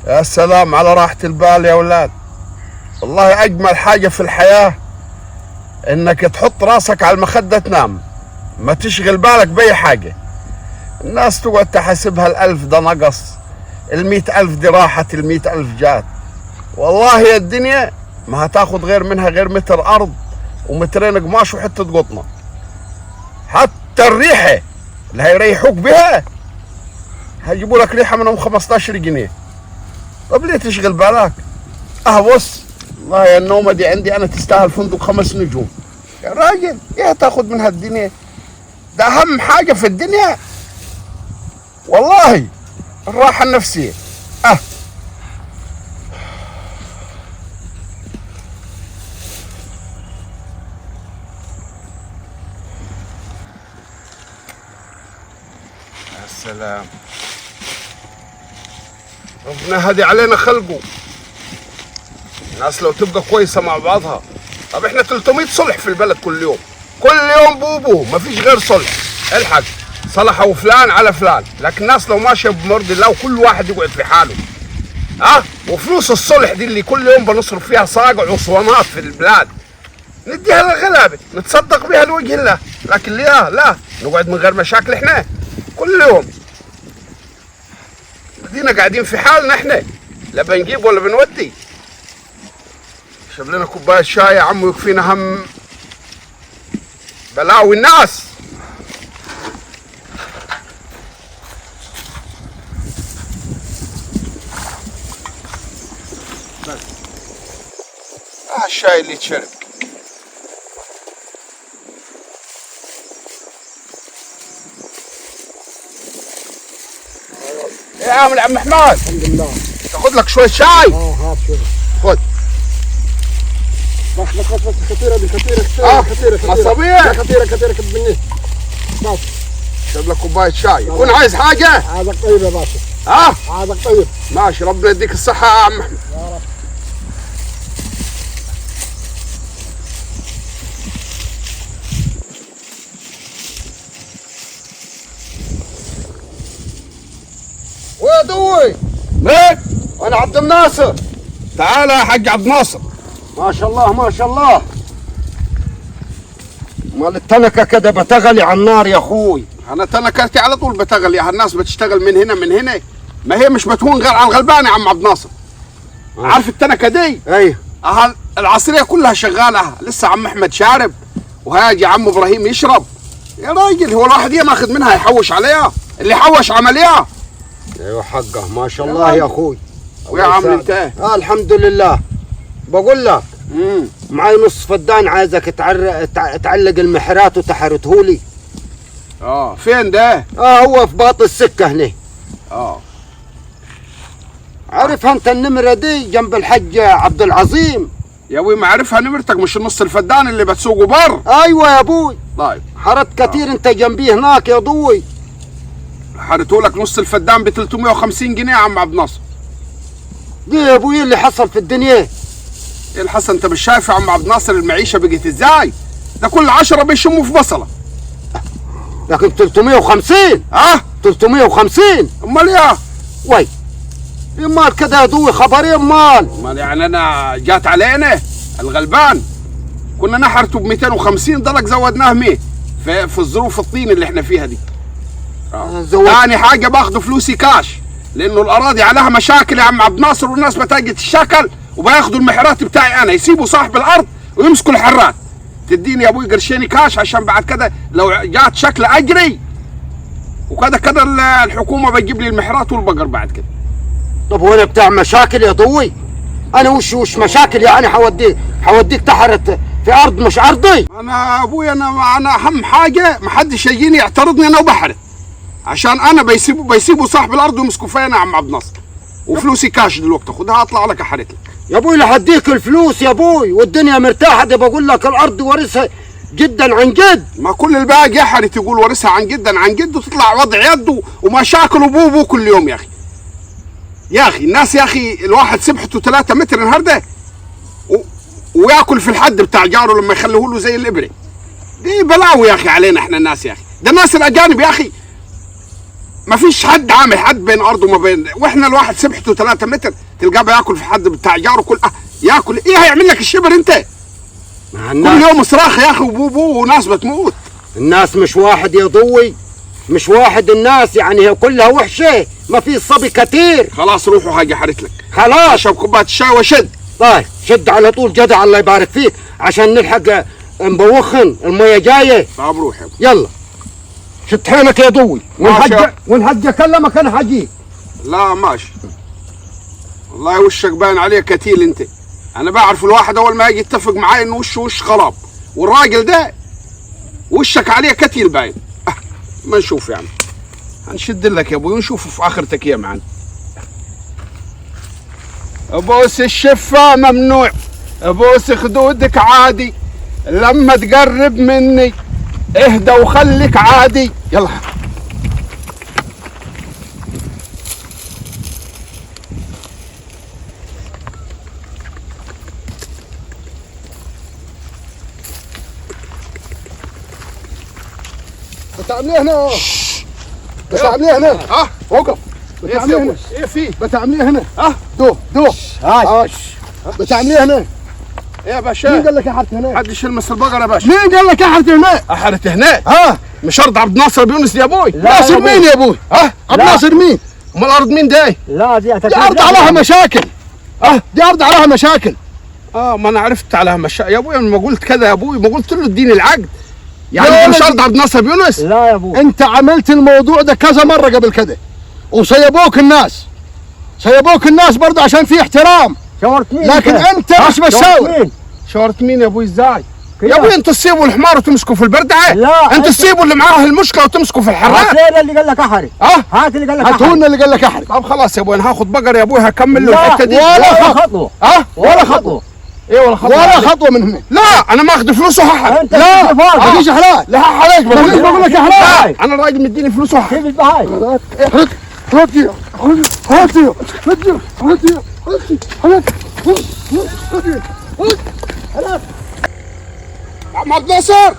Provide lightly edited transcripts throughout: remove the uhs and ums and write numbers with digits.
يا سلام على راحة البال يا ولاد. والله أجمل حاجة في الحياة إنك تحط راسك على المخدة تنام، ما تشغل بالك بأي حاجة. الناس تقعد تحاسبها ال1000 ده نقص، ال100,000 دي راحت، ال100,000 جات. والله يا الدنيا ما هتاخد غير منها غير متر أرض ومترين قماش وحتة قطنة. حتى الريحة اللي هيريحوك بها هيجيبوا لك ريحة منهم 15 جنيه. طب ليه تشغل بالك؟ بص، والله يا النومة دي عندي أنا تستاهل فندق 5 نجوم. يا راجل إيه تاخد من هالدنيا؟ ده أهم حاجة في الدنيا والله الراحة النفسية. يا سلام، ربنا هدي علينا خلقه. الناس لو تبقى كويسة مع بعضها. طب احنا 300 صلح في البلد كل يوم، كل يوم بوبو ما فيش غير صلح. الحق صلحوا فلان على فلان، لكن الناس لو ماشية بمرضي الله وكل واحد يقعد في حاله. وفلوس الصلح دي اللي كل يوم بنصرف فيها صاقع وصوانات في البلاد نديها للغلابة نتصدق بها لوجه الله، لكن لا نقعد من غير مشاكل. احنا كل يوم بدينا قاعدين في حالنا، احنا لا بنجيب ولا بنودي. شرب لنا كوباية شاي يا عم ويكفينا هم بلاوي الناس. بس الشاي اللي يتشرب. ايه يا عم احمد؟ الحمد لله. تاخد لك شوية شاي؟ هات شوية. خد. بس خطيرة دي، خطيرة مصابيح. خطيرة مني. بس شرب لك كوباية شاي. يكون عايز حاجة؟ عايزك طيب يا باشا. عايزك طيب. ماشي، ربنا يديك الصحة يا عم احمد. يا رب. ويا دوي؟ مين؟ انا عبد الناصر. تعال يا حاج عبد الناصر. ما شاء الله ما شاء الله. مال التنكة كده بتغلي على النار يا اخوي. انا تنكتي على طول بتغلي، الناس بتشتغل من هنا من هنا، ما هي مش بتهون غير على الغلبان يا عم عبد الناصر. عارف التنكة دي؟ ايوه. العصرية كلها شغالة، لسه عم احمد شارب وهاجي عم ابراهيم يشرب. يا راجل هو الواحد ماخذ منها يحوش عليها؟ اللي حوش عمليها. ايوه حقه ما شاء الله يا اخوي. ويا عم انت ايه؟ الحمد لله. بقول لك معي نص فدان، عايزك تعلق المحرات وتحرتهولي. فين ده؟ هو في باطن السكه هنا. عارفها انت النمره دي جنب الحج عبد العظيم؟ يا ابوي ما عارفها نمرتك، مش النص الفدان اللي بتسوقه بر؟ ايوه يا ابوي. طيب حرت كتير انت جنبيه هناك يا ضوي. حرتهولك نص الفدان ب 350 جنيه يا عم عبد الناصر. دي يا ابوي اللي حصل في الدنيا. ايه الحسن؟ انت مش شايف يا عم عبد الناصر المعيشه بقت ازاي؟ ده كل 10 بيشموا في بصله. لكن 350 350 امال ايه؟ وي امال كده يا ضوي خبرين امال يعني انا جات علينا الغلبان كنا نحرته ب 250 ضلك زودناه 100 في الظروف الطين اللي احنا فيها دي. ثاني حاجه باخذوا فلوسي كاش لانه الاراضي عليها مشاكل يا عم عبد الناصر، والناس بتاجي تتشاكل وبياخذوا المحرات بتاعي انا، يسيبوا صاحب الارض ويمسكوا الحرات. تديني يا ابوي قرشيني كاش عشان بعد كده لو جات شكله اجري وكذا الحكومه بتجيب لي المحرات والبقر بعد كده. طب وانا بتاع مشاكل يا ضوي؟ انا وش مشاكل يعني؟ حوديك تحرت في ارض مش ارضي. انا ابوي انا اهم حاجه ما حدش يجيني يعترضني انا وبحرت، عشان انا بيسيبوا صاحب الارض ويمسكوا فيا يا عم عبد الناصر. وفلوسي كاش دلوقتي خدها اطلع لك احرت لك. يا ابوي لحديك الفلوس يا ابوي والدنيا مرتاحه، دي بقول لك الارض وارثها جدا عن جد. ما كل الباقي يحرت يقول وارثها عن جدا عن جد وتطلع وضع يده ومشاكل وبوبو كل يوم يا اخي. يا اخي الناس يا اخي الواحد سبحته 3 متر النهارده وياكل في الحد بتاع جاره لما يخلوه له زي الابره. دي بلاوي يا اخي علينا احنا الناس يا اخي. ده الناس الاجانب يا اخي ما فيش حد عامل حد بين ارضه وما بين، واحنا الواحد سبحته 3 متر تلقاه بياكل في حد بتاع جاره كل ياكل ايه هيعمل لك الشبر انت؟ كل يوم صراخ يا اخي وبوبو وناس بتموت. الناس مش واحد يا ضوي، مش واحد الناس، يعني هي كلها وحشه، ما في صبي كتير. خلاص روحوا هاجي حرت لك. خلاص اشرب كوبايه الشاي وشد. طيب شد على طول جدع، الله يبارك فيك، عشان نلحق مبوخن الميه جايه. طب روح يا ابو. يلا شد حيلك يا ضوي، والحج اكلمك انا حجيك. لا ماشي. والله وشك باين عليه كتيل انت. انا بعرف الواحد اول ما يجي يتفق معاي انه وش خراب، والراجل ده وشك عليه كتيل باين. ما نشوف يعني، هنشد لك يا ابوي ونشوف في اخرتك يا معلم. ابوس الشفة ممنوع، ابوس خدودك عادي، لما تقرب مني اهدى وخليك عادي. يلا بتعمليه هنا، بتعمليه هنا. وقف. بتعمليه هنا. ايه في؟ بتعمليه هنا. دو هاش بتعمليه هنا. ايه يا باشا؟ مين قال لك يا حرت هنا؟ حدش يلمس البقرة يا باشا. مين قال لك يا حرت هنا؟ احرت هنا؟ مش ارض عبد الناصر بيونس يا ابوي. ناصر مين يا ابوي؟ عبد الناصر مين؟ امال الارض مين ده؟ لا دي ارض عليها مشاكل. دي ارض عليها مشاكل. ما انا عرفت عليها مشاكل يا ابوي. ما قلت كذا يا ابوي، ما قلت له اديني العقد. يعني مش ارض عبد الناصر بيونس؟ لا يا ابوي، انت عملت الموضوع ده كذا مره قبل كده وسيبوك الناس، سيبوك الناس برضه عشان في احترام. شاورتني لكن انت مش بتشاور. شاورت مين يا ابوي ازاي؟ يا ابوي انتوا تسيبوا الحمار وتمسكوا في البردعه؟ لا انتوا تسيبوا اللي معاه المشكله وتمسكوا في الحراق. هات اللي قال لك احرق. هات اللي قال لك احرق. هاتونا اللي قال لك احرق. طب خلاص يا ابوي انا هاخد بقر يا ابوي هكمل له الحته دي. ولا خطوه. ولا خطوه. ايه ولا خطوه؟ ولا خطوه من هنا. لا انا ما اخذ فلوس وهحرق. لا مفيش احراق. لا هحرق. بقول لك احراق. انا الراجل مديني فلوس وهحرق. كيف البهاي؟ هاتي يا عبد الناصر،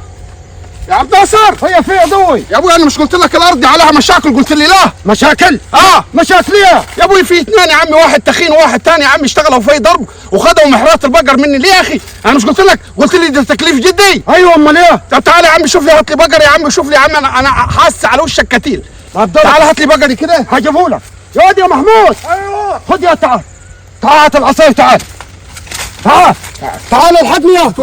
يا عبد الناصر هي في ضوي يا ابوي انا مش قلت لك الارض دي عليها مشاكل؟ قلت لي لا. مشاكل؟ مشاكل يا ابوي في اثنين يا عمي، واحد تخين وواحد ثاني يا عمي اشتغلوا في ضرب وخدوا محرات البقر مني. ليه يا اخي؟ انا مش قلت لك؟ قلت لي ده تكليف جدي. ايوه امال ايه؟ طب تعالى يا عمي شوف لي، هات لي بقر يا عمي، شوف لي يا عمي انا حاسس على وشك كتيل. تعالى هات لي بقري كده. هجيبه لك يا واد يا محمود. ايوه خد يا تعال هات العصايه. تعال الحقني يا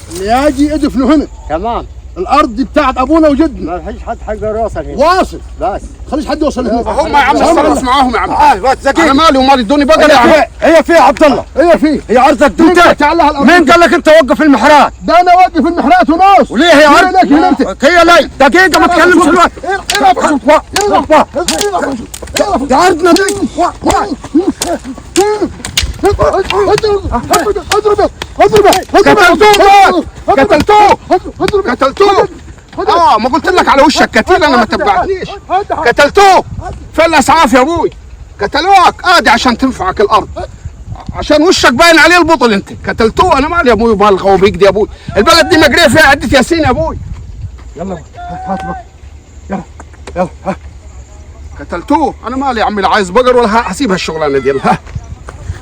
اللي يجي ادفنه هنا. تمام. الارض دي بتاعت ابونا وجدنا، ما فيش حد حق يوصل هنا. واصل بس خليش حد يوصل هنا. هم يا عم اتصرف معاهم يا عم. بس انا مالي ومال ادوني بقر يا عم. هي فيها عبد الله، هي فيه. هي عرضك مين انت. تعال الارض. مين قال لك انت وقف المحرات؟ ده انا واقف المحرات ونص. وليه يا هنا عرض؟ لك هنا انت. هي لي دقيقه ما تكلمش الوقت. ده عرضنا قتلتوه. ما قلت لك على وشك كتيل؟ انا ما تبعتنيش. قتلتوه. فين الاسعاف يا ابوي؟ قتلوك ادي عشان تنفعك الارض، عشان وشك باين عليه البطل. انت قتلتوه. انا مالي يا ابوي ومال الغوابيك دي يا ابوي. البلد دي مجريه فيها عده ياسين يا ابوي. يلا هات بقى. يلا قتلتوه. انا مالي يا عمي، لا عايز بقر ولا هسيب هالشغلانه دي.